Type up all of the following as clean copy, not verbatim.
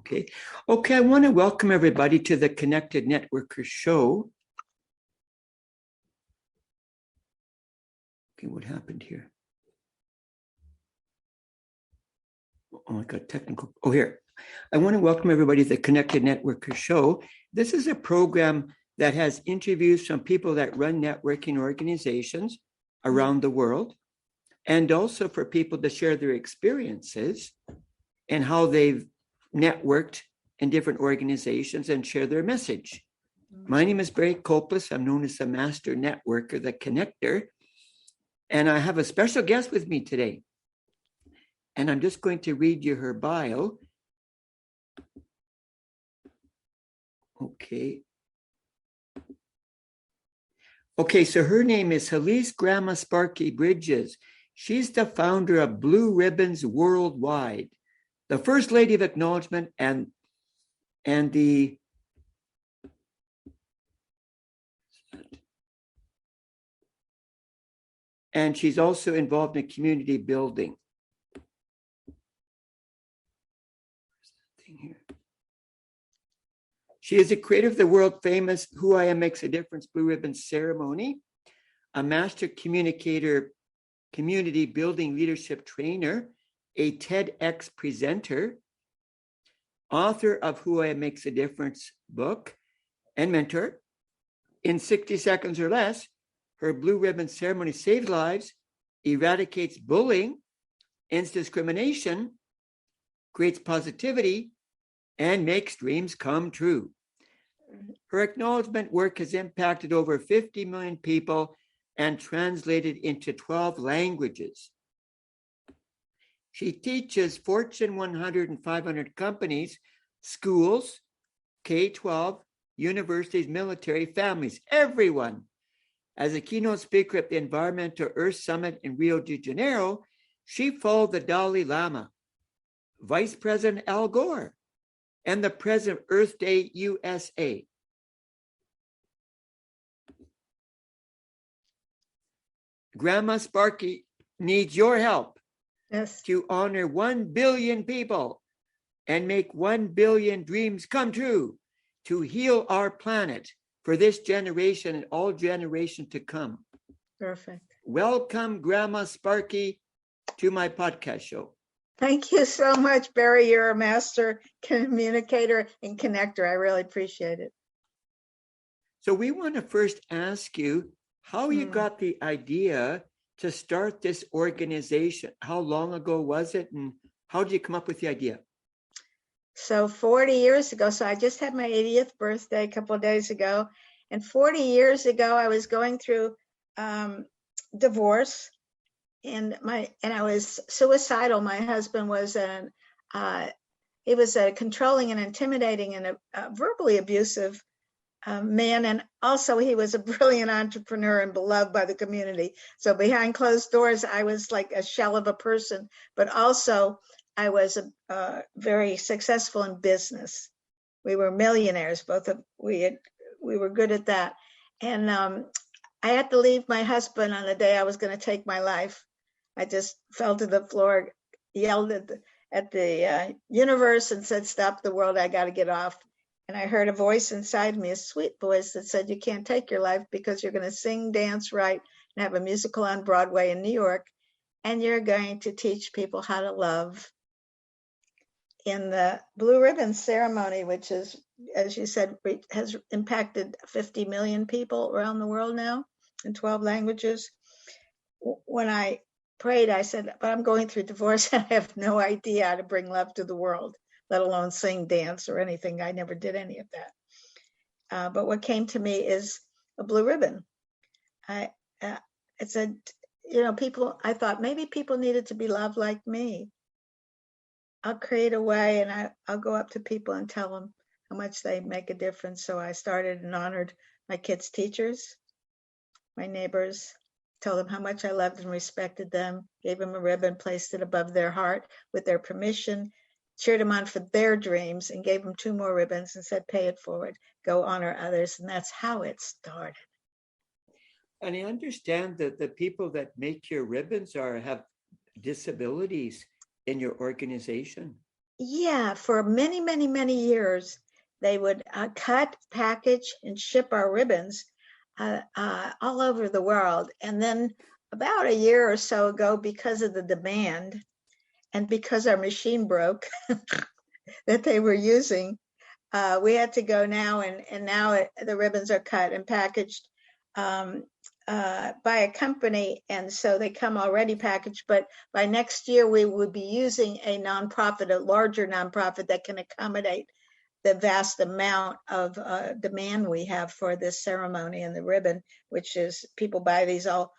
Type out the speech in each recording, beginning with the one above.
Okay. Okay, I want to welcome everybody to the Connected Networker show. Okay, what happened here? Oh, I got technical. Oh, here. I want to welcome everybody to the Connected Networker show. This is a program that has interviews from people that run networking organizations around the world, and also for people to share their experiences and how they've networked in different organizations and share their message. My name is Barry Copeless. I'm known as the Master Networker, the Connector. And I have a special guest with me today. And I'm just going to read you her bio. Okay. Okay, so her name is Helise Grandma Sparky Bridges. She's the founder of Blue Ribbons Worldwide, the First Lady of Acknowledgement, and she's also involved in community building. She is a creator of the world famous Who I Am Makes a Difference Blue Ribbon Ceremony, a master communicator, community building leadership trainer, a TEDx presenter, author of Who I Am Makes a Difference book, and mentor. In 60 seconds or less, her Blue Ribbon Ceremony saves lives, eradicates bullying, ends discrimination, creates positivity, and makes dreams come true. Her acknowledgement work has impacted over 50 million people and translated into 12 languages. She teaches Fortune 100 and 500 companies, schools, K-12, universities, military, families, everyone. As a keynote speaker at the Environmental Earth Summit in Rio de Janeiro, she followed the Dalai Lama, Vice President Al Gore, and the President of Earth Day USA. Grandma Sparky needs your help to honor 1 billion people and make 1 billion dreams come true, to heal our planet for this generation and all generations to come. Perfect. Welcome, Grandma Sparky, to my podcast show. Thank you so much, Barry. You're a master communicator and connector. I really appreciate it. So we want to first ask you how you got the idea to start this organization. How long ago was it, and how did you come up with the idea? So 40 years ago, so I just had my 80th birthday a couple of days ago. And 40 years ago, I was going through divorce. And I was suicidal. My husband was he was a controlling and intimidating and a verbally abusive man, and also he was a brilliant entrepreneur and beloved by the community. So behind closed doors, I was like a shell of a person, but also I was very successful in business. We were millionaires, both of we were good at that, and I had to leave my husband on the day I was going to take my life. I just fell to the floor, yelled at the universe and said, "Stop the world, I got to get off." And I heard a voice inside me, a sweet voice that said, "You can't take your life because you're going to sing, dance, write, and have a musical on Broadway in New York. And you're going to teach people how to love." In the Blue Ribbon Ceremony, which is, as you said, has impacted 50 million people around the world now in 12 languages. When I prayed, I said, "But I'm going through divorce and I have no idea how to bring love to the world, let alone sing, dance, or anything." I never did any of that. But what came to me is a blue ribbon. It's people, I thought maybe people needed to be loved like me. I'll create a way, and I'll go up to people and tell them how much they make a difference. So I started and honored my kids' teachers, my neighbors, told them how much I loved and respected them, gave them a ribbon, placed it above their heart with their permission, cheered them on for their dreams, and gave them 2 more ribbons and said, "Pay it forward, go honor others." And that's how it started. And I understand that the people that make your ribbons have disabilities in your organization. Yeah, for many, many, many years, they would cut, package, and ship our ribbons all over the world. And then about a year or so ago, because of the demand and because our machine broke that they were using, we had to go now, and now the ribbons are cut and packaged by a company, and so they come already packaged. But by next year, we would be using a nonprofit, a larger nonprofit that can accommodate the vast amount of demand we have for this ceremony and the ribbon, which is people buy these all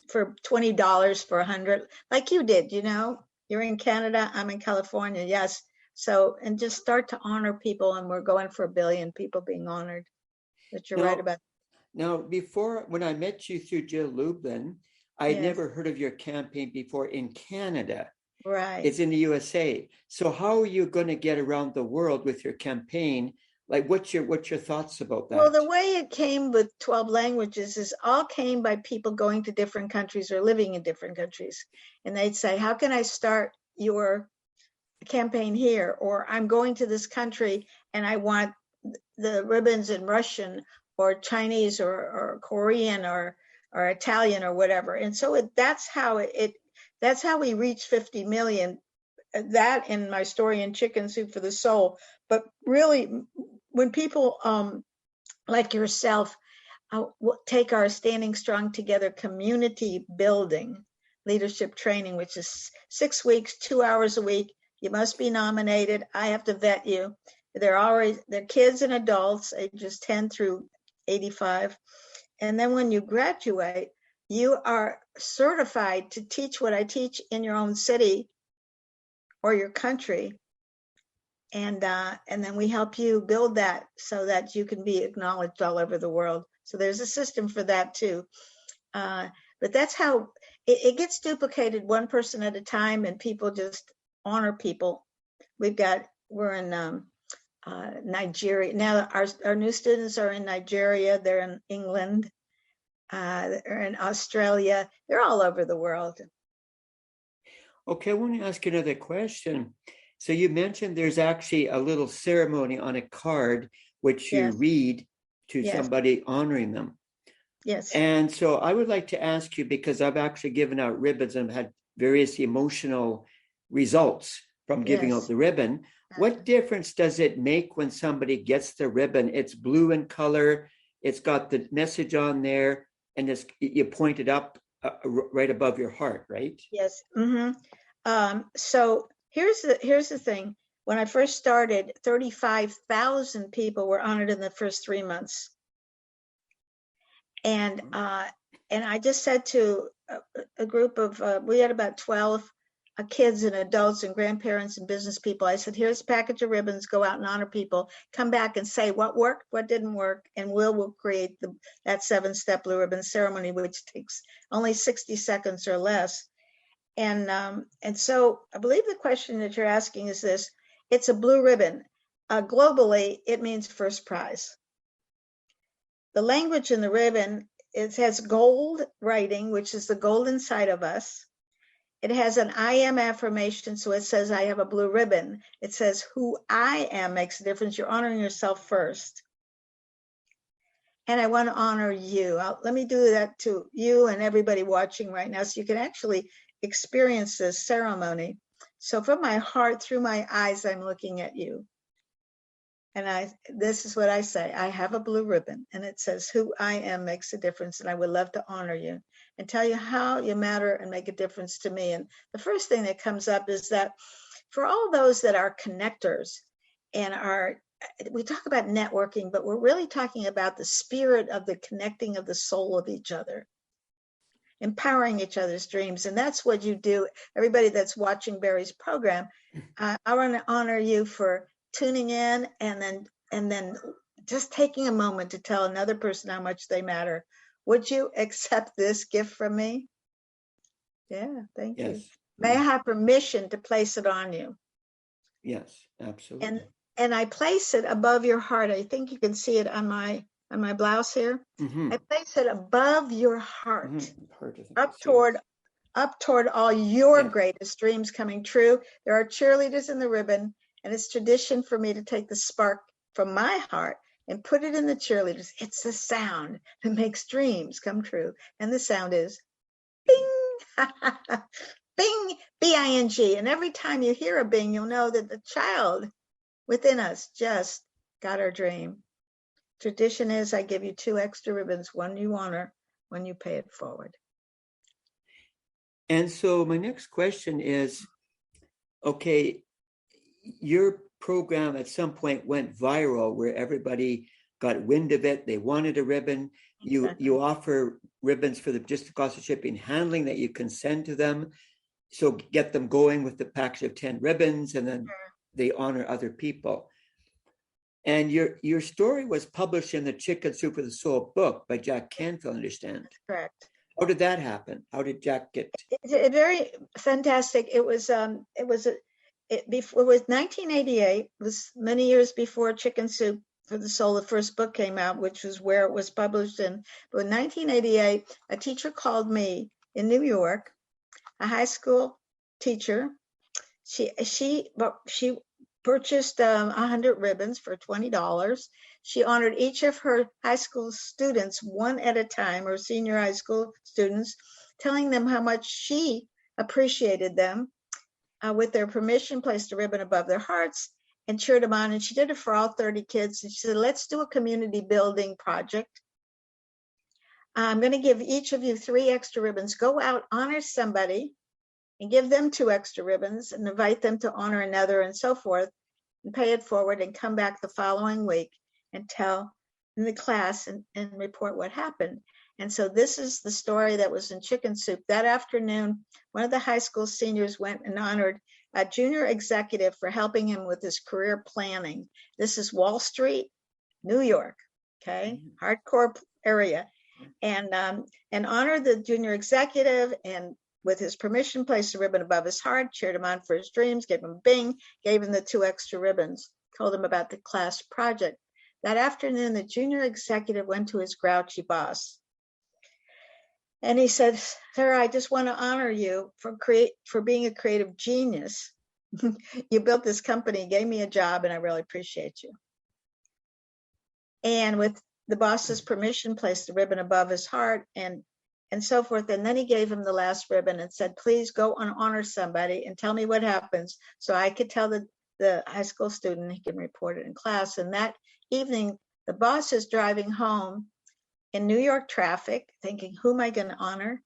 for $20 for 100, like you did. You know, you're in Canada, I'm in California. Yes. So, and just start to honor people, and we're going for 1 billion people being honored. But you're right about. Now, before, when I met you through Jill Lublin, I'd Yes. never heard of your campaign before in Canada. Right. It's in the USA. So how are you going to get around the world with your campaign? Like, what's your thoughts about that? Well, the way it came with 12 languages is all came by people going to different countries or living in different countries. And they'd say, how can I start your campaign here? Or I'm going to this country and I want the ribbons in Russian or Chinese or Korean or Italian or whatever. And so that's how we reached 50 million. That in my story in Chicken Soup for the Soul. But really, when people like yourself take our Standing Strong Together community building leadership training, which is 6 weeks, 2 hours a week, you must be nominated. I have to vet you. They're kids and adults, ages 10 through 85. And then when you graduate, you are certified to teach what I teach in your own city or your country. And then we help you build that so that you can be acknowledged all over the world. So there's a system for that too. But that's how it gets duplicated one person at a time, and people just honor people. We're in Nigeria. Now our new students are in Nigeria, they're in England, they're in Australia, they're all over the world. Okay, I want to ask another question. So you mentioned there's actually a little ceremony on a card which you read to somebody honoring them. Yes. And so I would like to ask you, because I've actually given out ribbons and had various emotional results from giving out the ribbon. What difference does it make when somebody gets the ribbon? It's blue in color, it's got the message on there, and you point it up right above your heart, right? Yes. Mm-hmm. So here's the thing. When I first started, 35,000 people were honored in the first 3 months. And I just said to a group of, we had about 12 kids and adults and grandparents and business people. I said, here's a package of ribbons, go out and honor people, come back and say what worked, what didn't work, and we'll create that 7-step blue ribbon ceremony, which takes only 60 seconds or less. And so I believe the question that you're asking is this: it's a blue ribbon. Globally, it means first prize. The language in the ribbon, it has gold writing, which is the gold inside of us. It has an I am affirmation, so it says I have a blue ribbon. It says who I am makes a difference. You're honoring yourself first. And I want to honor you. Let me do that to you and everybody watching right now so you can actually experience this ceremony. So from my heart, through my eyes, I'm looking at you. And this is what I say: I have a blue ribbon, and it says who I am makes a difference, and I would love to honor you and tell you how you matter and make a difference to me. And the first thing that comes up is that for all those that are connectors and we talk about networking, but we're really talking about the spirit of the connecting of the soul of each other, empowering each other's dreams. And that's what you do. Everybody that's watching Barry's program, I want to honor you for tuning in and then just taking a moment to tell another person how much they matter. Would you accept this gift from me? Yeah, thank you. May I have permission to place it on you? Yes, absolutely. And I place it above your heart. I think you can see it on my blouse here. Mm-hmm. I place it above your heart, up toward up toward all your Yeah. greatest dreams coming true. There are cheerleaders in the ribbon, and it's tradition for me to take the spark from my heart and put it in the cheerleaders. It's the sound that makes dreams come true. And the sound is bing, bing, B-I-N-G. And every time you hear a bing, you'll know that the child within us just got our dream. Tradition is I give you 2 extra ribbons, one you honor, one you pay it forward. And so my next question is, okay, your program at some point went viral where everybody got wind of it. They wanted a ribbon. You offer ribbons for just the cost of shipping and handling that you can send to them. So get them going with the package of 10 ribbons, and then they honor other people. And your story was published in the Chicken Soup for the Soul book by Jack Canfield, I understand. That's correct. How did that happen? How did Jack get? It very fantastic. It was 1988. It was many years before Chicken Soup for the Soul, the first book came out, which was where it was published in. But in 1988, a teacher called me in New York, a high school teacher. She purchased 100 ribbons for $20. She honored each of her high school students one at a time, or senior high school students, telling them how much she appreciated them. With their permission, placed a ribbon above their hearts and cheered them on. And she did it for all 30 kids. And she said, let's do a community building project. I'm going to give each of you 3 extra ribbons. Go out, honor somebody, and give them 2 extra ribbons, and invite them to honor another, and so forth, and pay it forward, and come back the following week and tell in the class and report what happened. And so this is the story that was in Chicken Soup. That afternoon, one of the high school seniors went and honored a junior executive for helping him with his career planning. This is Wall Street, New York, okay, hardcore area, and honored the junior executive, and with his permission, placed a ribbon above his heart, cheered him on for his dreams, gave him a bing, gave him the 2 extra ribbons, told him about the class project. That afternoon, the junior executive went to his grouchy boss. And he said, sir, I just want to honor you for being a creative genius. You built this company, gave me a job, and I really appreciate you. And with the boss's permission, placed the ribbon above his heart and so forth. And then he gave him the last ribbon and said, please go and honor somebody and tell me what happens so I could tell the high school student, he can report it in class. And that evening, the boss is driving home in New York traffic, thinking, who am I going to honor?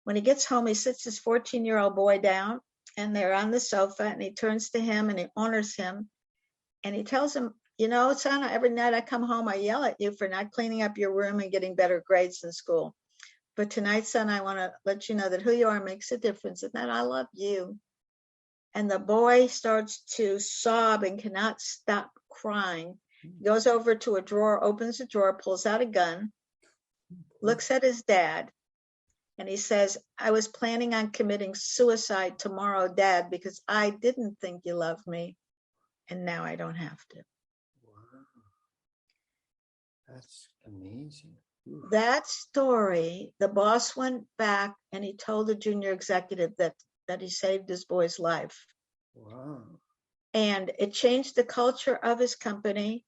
When he gets home, he sits his 14-year-old boy down, and they're on the sofa, and he turns to him and he honors him. And he tells him, you know, son, every night I come home, I yell at you for not cleaning up your room and getting better grades in school. But tonight, son, I want to let you know that who you are makes a difference, and that I love you. And the boy starts to sob and cannot stop crying. He goes over to a drawer, opens a drawer, pulls out a gun, looks at his dad, and he says, I was planning on committing suicide tomorrow, Dad, because I didn't think you loved me, and now I don't have to. Wow. That's amazing. Ooh. That story, the boss went back and he told the junior executive that he saved his boy's life. Wow. And it changed the culture of his company.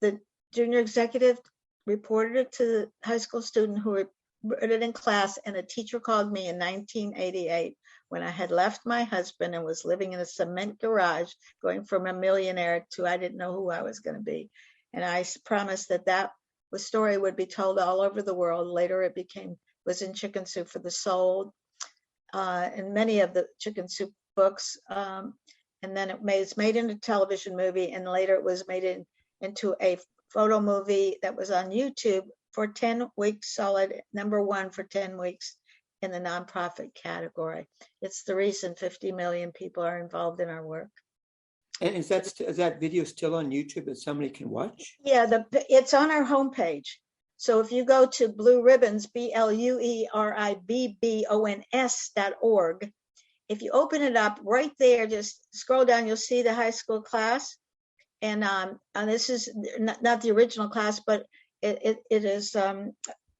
The junior executive reported it to the high school student who read it in class, and a teacher called me in 1988 when I had left my husband and was living in a cement garage, going from a millionaire to I didn't know who I was going to be. And I promised that story would be told all over the world. Later it was in Chicken Soup for the Soul, in many of the Chicken Soup books. And then it's made into a television movie, and later it was made into a photo movie that was on YouTube for 10 weeks solid, #1 for 10 weeks in the nonprofit category. It's the reason 50 million people are involved in our work. And is that video still on YouTube that somebody can watch? Yeah, it's on our homepage. So if you go to Blue Ribbons, BLUERIBBONS.org, if you open it up right there, just scroll down, you'll see the high school class. And this is not the original class, but it is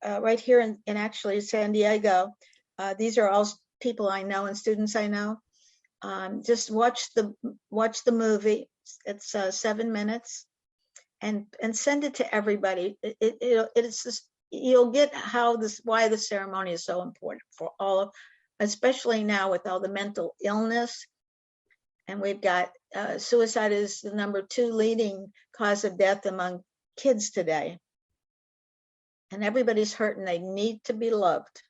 right here in actually San Diego. These are all people I know and students I know. Just watch the movie. It's 7 minutes, and send it to everybody. It's just, you'll get why the ceremony is so important for all of, especially now with all the mental illness. And we've got suicide is the #2 leading cause of death among kids today. And everybody's hurt and they need to be loved.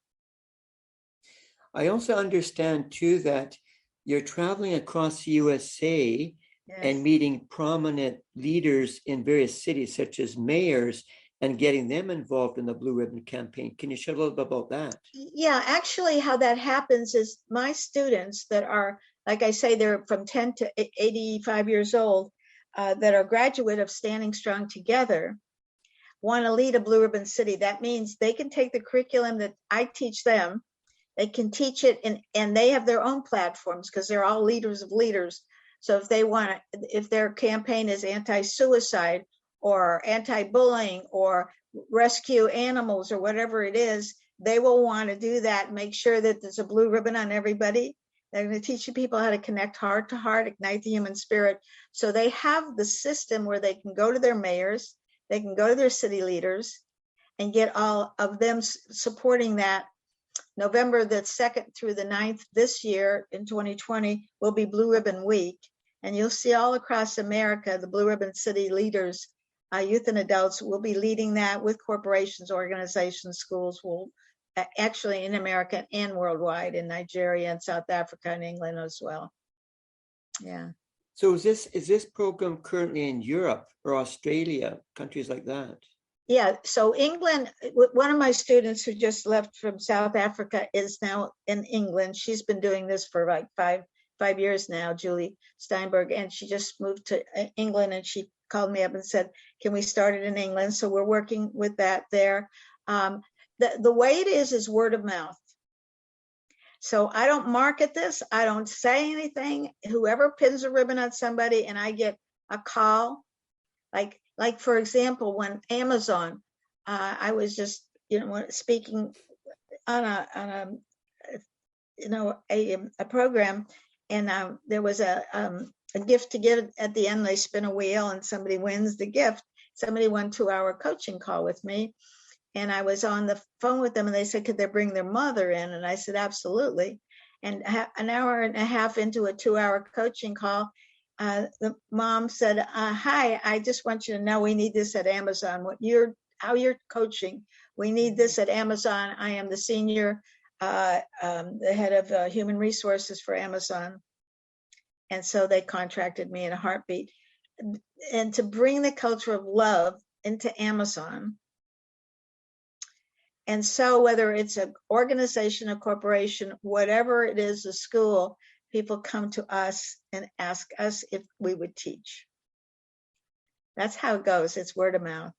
I also understand too that you're traveling across the USA and meeting prominent leaders in various cities, such as mayors, and getting them involved in the Blue Ribbon Campaign. Can you share a little bit about that? Yeah, actually how that happens is my students that are, like I say, they're from 10 to 85 years old, that are graduate of Standing Strong Together, want to lead a Blue Ribbon City. That means they can take the curriculum that I teach them, they can teach it, and they have their own platforms because they're all leaders of leaders. So if they want to, if their campaign is anti-suicide or anti-bullying or rescue animals or whatever it is, they will want to do that, make sure that there's a blue ribbon on everybody. They're going to teach people how to connect heart to heart, ignite the human spirit. So they have the system where they can go to their mayors, they can go to their city leaders and get all of them supporting that. November the 2nd through the 9th this year in 2020 will be Blue Ribbon Week. And you'll see all across America, the Blue Ribbon City leaders, youth and adults will be leading that with corporations, organizations, schools, will actually in America and worldwide, in Nigeria and South Africa and England as well. Yeah. So is this program currently in Europe or Australia, countries like that? Yeah, so England, one of my students who just left from South Africa is now in England. She's been doing this for like five years now, Julie Steinberg, and she just moved to England, and she called me up and said, can we start it in England? So we're working with that there. The way it is word of mouth. So I don't market this. I don't say anything. Whoever pins a ribbon on somebody and I get a call, like for example, when Amazon, I was just, speaking on a program, and there was a gift to give at the end. They spin a wheel and somebody wins the gift. Somebody won 2-hour coaching call with me, and I was on the phone with them, and they said, could they bring their mother in? And I said, absolutely. And an hour and a half into a 2-hour coaching call, the mom said, hi, I just want you to know we need this at Amazon. How you're coaching, we need this at Amazon. I am the senior, the head of human resources for Amazon. And so they contracted me in a heartbeat. And to bring the culture of love into Amazon. And so whether it's an organization, a corporation, whatever it is, a school, people come to us and ask us if we would teach. That's how it goes. It's word of mouth.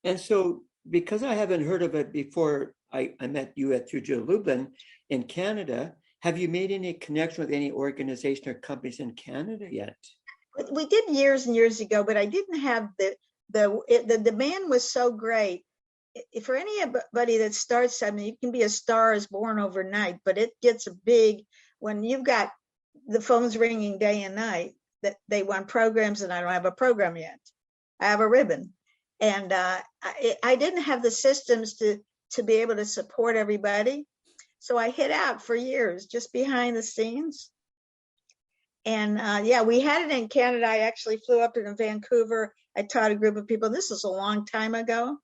And so, because I haven't heard of it before, I met you at through Lublin in Canada. Have you made any connection with any organization or companies in Canada yet? We did years and years ago, but I didn't have the demand was so great. For anybody that starts something, you can be a star is born overnight, but it gets big when you've got the phones ringing day and night that they want programs, and I don't have a program yet. I have a ribbon. And I didn't have the systems to be able to support everybody. So I hid out for years, just behind the scenes. And we had it in Canada. I actually flew up to Vancouver. I taught a group of people. This was a long time ago,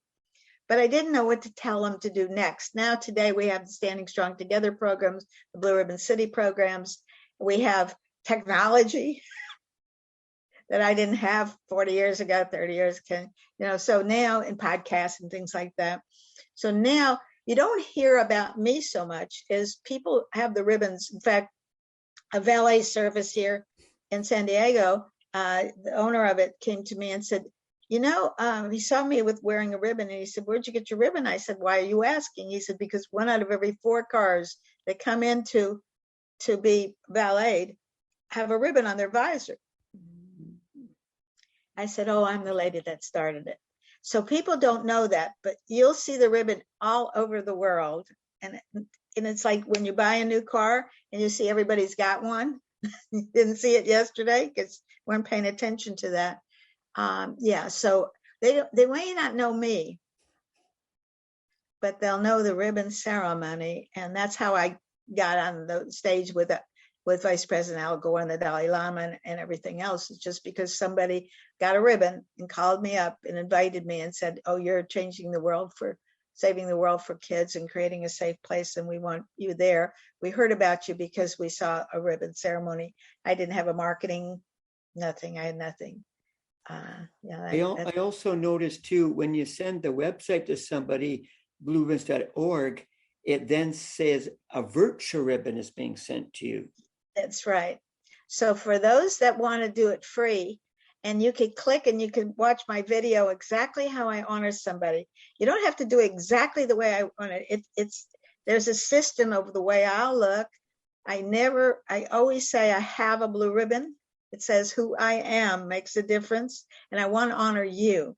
but I didn't know what to tell them to do next. Now, today, we have the Standing Strong Together programs, the Blue Ribbon City programs. We have technology that I didn't have 40 years ago, 30 years ago, so now in podcasts and things like that. So now you don't hear about me so much as people have the ribbons. In fact, a valet service here in San Diego, the owner of it came to me and said, he saw me with wearing a ribbon, and he said, where'd you get your ribbon? I said, why are you asking? He said, because 1 out of every 4 cars that come in to be valeted have a ribbon on their visor. I said, oh, I'm the lady that started it. So people don't know that, but you'll see the ribbon all over the world. And and it's like when you buy a new car and you see everybody's got one. You didn't see it yesterday because we weren't paying attention to that. Yeah, so they may not know me, but they'll know the ribbon ceremony, and that's how I got on the stage with Vice President Al Gore and the Dalai Lama and everything else. It's just because somebody got a ribbon and called me up and invited me and said, "Oh, you're changing the world for saving the world for kids and creating a safe place, and we want you there. We heard about you because we saw a ribbon ceremony." I didn't have a marketing, nothing. I had nothing. I also noticed too, when you send the website to somebody, blueribbons.org, it then says a virtual ribbon is being sent to you. That's right. So for those that want to do it free, and you can click and you can watch my video exactly how I honor somebody. You don't have to do exactly the way I want it. There's a system of the way I'll look. I always say I have a blue ribbon. It says who I am makes a difference, and I want to honor you.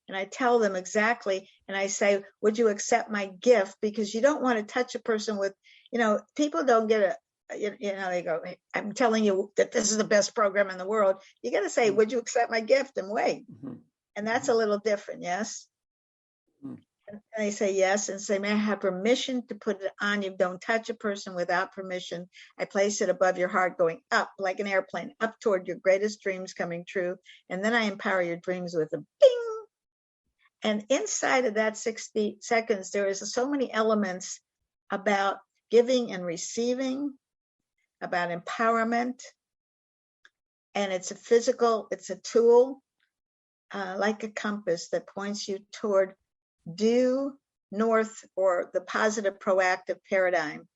And I tell them exactly, and I say, would you accept my gift? Because you don't want to touch a person with, people don't get they go, hey, I'm telling you that this is the best program in the world. You got to say, would you accept my gift, and wait. Mm-hmm. And that's a little different, yes? Mm-hmm. And they say yes, and say, may I have permission to put it on you? Don't touch a person without permission. I place it above your heart, going up like an airplane, up toward your greatest dreams coming true. And then I empower your dreams with a bing. And inside of that 60 seconds, there is so many elements about giving and receiving, about empowerment. And it's it's a tool, like a compass that points you toward due north, or the positive proactive paradigm,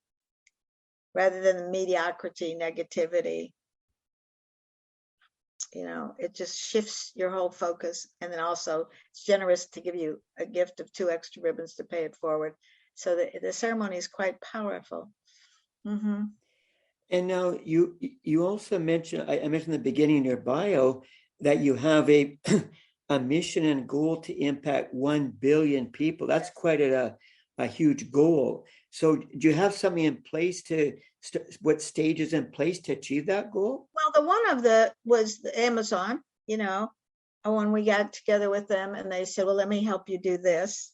rather than the mediocrity, negativity. It just shifts your whole focus. And then also it's generous to give you a gift of 2 extra ribbons to pay it forward. So the ceremony is quite powerful. Mm-hmm. And now you also mentioned, I mentioned in the beginning in your bio, that you have a mission and goal to impact 1 billion people. That's quite a huge goal. So do you have something in place what stages in place to achieve that goal? Well, was the Amazon, when we got together with them, and they said, well, let me help you do this.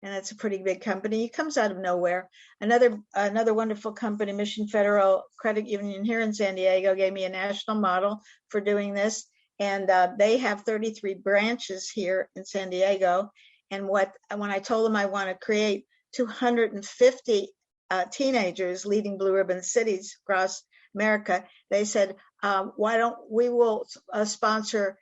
And it's a pretty big company. It comes out of nowhere. Another wonderful company, Mission Federal Credit Union here in San Diego, gave me a national model for doing this. And they have 33 branches here in San Diego. And when I told them I want to create 250 teenagers leading blue ribbon cities across America, they said, why don't we will sponsor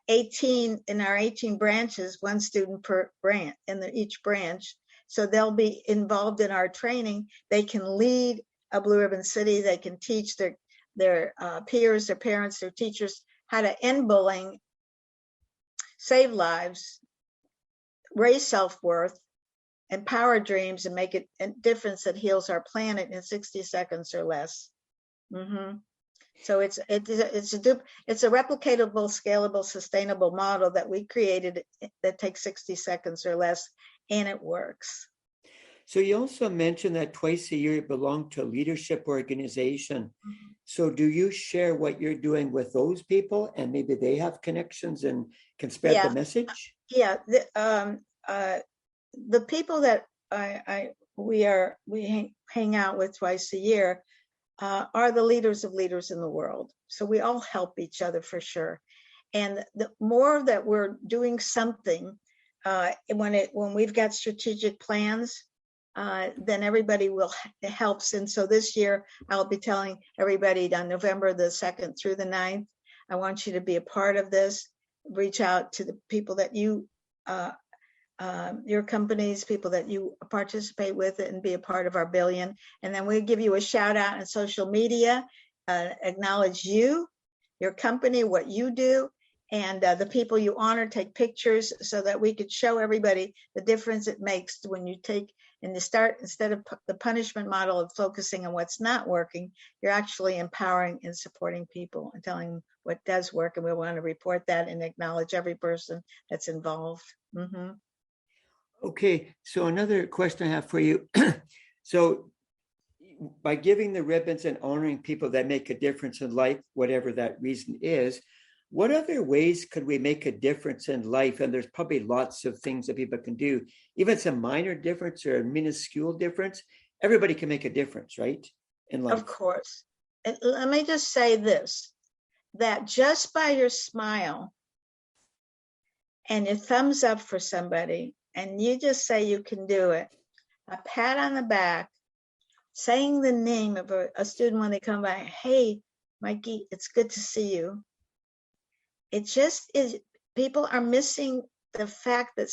18 in our 18 branches, 1 student per branch each branch. So they'll be involved in our training. They can lead a blue ribbon city. They can teach their peers, their parents, their teachers how to end bullying, save lives, raise self-worth, empower dreams, and make it a difference that heals our planet in 60 seconds or less. Mm-hmm. So it's a replicatable, scalable, sustainable model that we created that takes 60 seconds or less, and it works. So you also mentioned that twice a year you belong to a leadership organization. Mm-hmm. So do you share what you're doing with those people, and maybe they have connections and can spread the message? Yeah. The people that we hang out with twice a year are the leaders of leaders in the world. So we all help each other for sure. And the more that we're doing something, when we've got strategic plans, then everybody helps. And so this year I'll be telling everybody on November the 2nd through the 9th, I want you to be a part of this. Reach out to the people that your companies, people that you participate with, and be a part of our billion. And then we'll give you a shout out on social media, acknowledge you, your company, what you do, and the people you honor. Take pictures so that we could show everybody the difference it makes when you take and you start, instead of the punishment model of focusing on what's not working, you're actually empowering and supporting people and telling them what does work. And we want to report that and acknowledge every person that's involved. Mm-hmm. Okay, so another question I have for you. So by giving the ribbons and honoring people that make a difference in life, whatever that reason is, what other ways could we make a difference in life? And there's probably lots of things that people can do, even some minor difference or a minuscule difference. Everybody can make a difference, right? In life. Of course. And let me just say this, that just by your smile and your thumbs up for somebody, and you just say you can do it, a pat on the back, saying the name of a student when they come by, hey, Mikey, it's good to see you. It just is, people are missing the fact that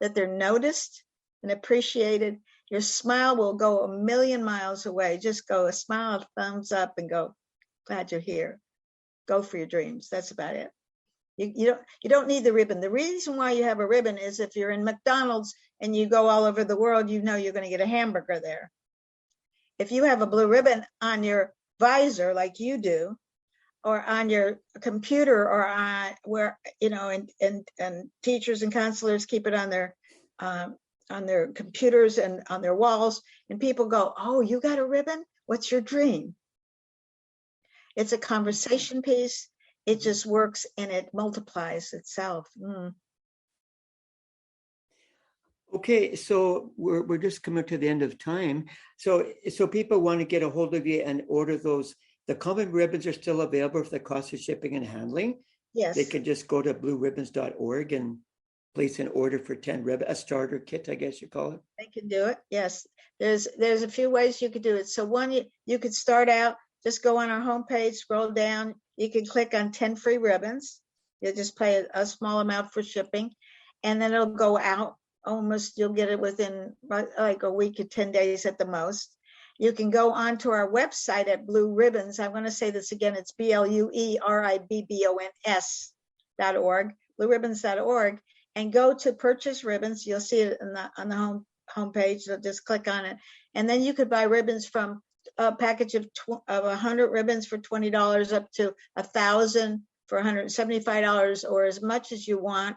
that they're noticed and appreciated. Your smile will go a million miles away. Just go a smile, a thumbs up, and go, glad you're here. Go for your dreams. That's about it. You don't need the ribbon. The reason why you have a ribbon is if you're in McDonald's and you go all over the world, you know you're going to get a hamburger there. If you have a blue ribbon on your visor like you do, or on your computer, or on where, and teachers and counselors keep it on their computers and on their walls, and people go, oh, you got a ribbon? What's your dream? It's a conversation piece. It just works and it multiplies itself. Okay, so we're just coming to the end of time. So people want to get a hold of you and order those. The common ribbons are still available for the cost of shipping and handling. Yes. They can just go to blueribbons.org and place an order for 10 ribbons, a starter kit, I guess you call it. They can do it. Yes. There's a few ways you could do it. So one, you could start out, just go on our homepage, scroll down. You can click on 10 free ribbons. You'll just pay a small amount for shipping, and then it'll go out. You'll get it within like a week or 10 days at the most. You can go onto our website at Blue Ribbons. I'm going to say this again. It's BLUERIBBONS.org, blueribbons.org, and go to purchase ribbons. You'll see it on the homepage. So just click on it. And then you could buy ribbons from a package of 100 ribbons for $20 up to 1,000 for $175, or as much as you want,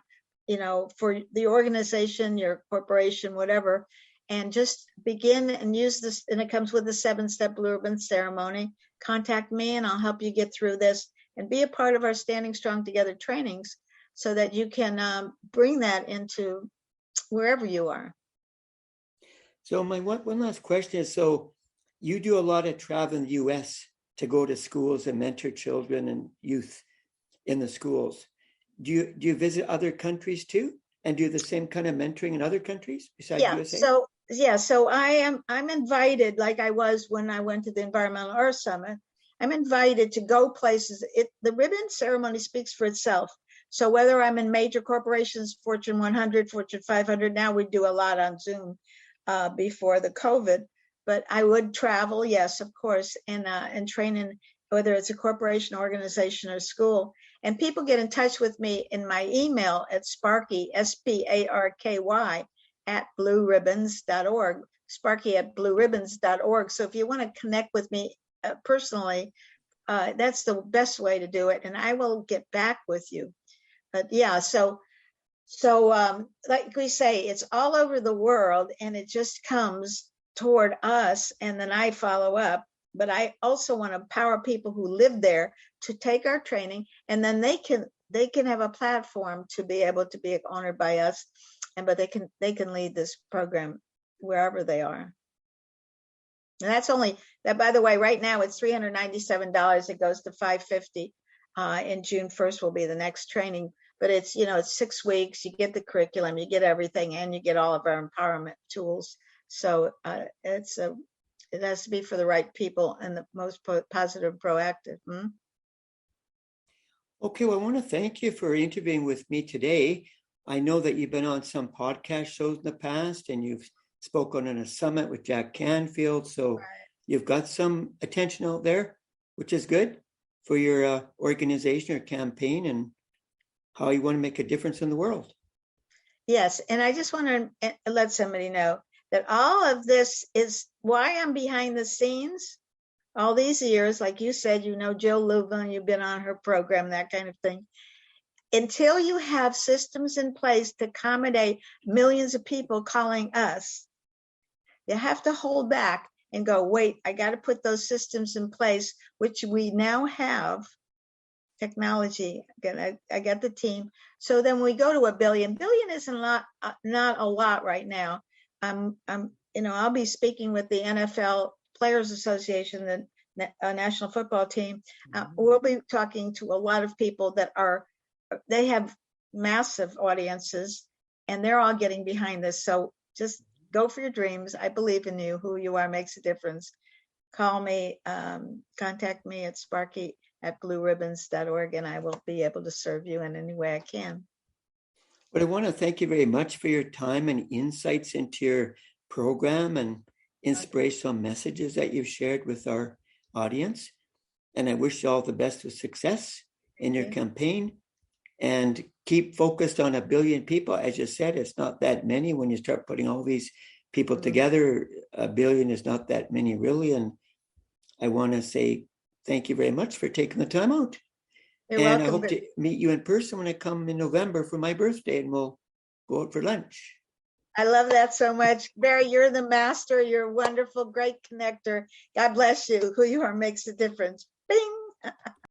for the organization, your corporation, whatever. And just begin and use this, and it comes with a 7-step blue ribbon ceremony. Contact me and I'll help you get through this and be a part of our Standing Strong Together trainings so that you can bring that into wherever you are. So my one last question is, so you do a lot of travel in the US to go to schools and mentor children and youth in the schools. Do you visit other countries too and do the same kind of mentoring in other countries besides USA? So I'm invited, like I was when I went to the Environmental Earth Summit. I'm invited to go places. The ribbon ceremony speaks for itself. So whether I'm in major corporations, Fortune 100, Fortune 500, now we do a lot on Zoom before the COVID, but I would travel, yes, of course, and train in whether it's a corporation, organization, or school. And people get in touch with me in my email at Sparky, SPARKY, at blueribbons.org, Sparky at blueribbons.org. So if you want to connect with me personally, that's the best way to do it. And I will get back with you. But yeah, so like we say, it's all over the world and it just comes toward us and then I follow up. But I also want to empower people who live there to take our training, and then they can have a platform to be able to be honored by us, but they can lead this program wherever they are. And that's only that, by the way, right now it's $397. It goes to $550. In June 1st will be the next training, but it's 6 weeks. You get the curriculum, you get everything, and you get all of our empowerment tools. So it has to be for the right people and the most positive, proactive. Okay, well, I want to thank you for interviewing with me today. I know that you've been on some podcast shows in the past and you've spoken on a summit with Jack Canfield. So You've got some attention out there, which is good for your organization or campaign and how you want to make a difference in the world. Yes, and I just want to let somebody know that all of this is why I'm behind the scenes all these years. Like you said, Jill Lublin, you've been on her program, that kind of thing. Until you have systems in place to accommodate millions of people calling us, You have to hold back and go, wait, I got to put those systems in place, which we now have. Technology, I got the team. So then we go to $1 billion. Billion isn't not a lot right now. I'll be speaking with the NFL Players Association, the National Football Team. We'll be talking to a lot of people they have massive audiences, and they're all getting behind this. So just go for your dreams. I believe in you. Who you are makes a difference. Call me, contact me at sparky@blueribbons.org, and I will be able to serve you in any way I can. But I want to thank you very much for your time and insights into your program and inspirational messages that you've shared with our audience. And I wish you all the best of success in your campaign, and keep focused on 1 billion people. As you said, it's not that many. When you start putting all these people together, 1 billion is not that many really. And I want to say thank you very much for taking the time out. You're and welcome. I hope to meet you in person when I come in November for my birthday, and we'll go out for lunch. I love that so much. Barry, you're the master. You're a wonderful, great connector. God bless you. Who you are makes a difference. Bing.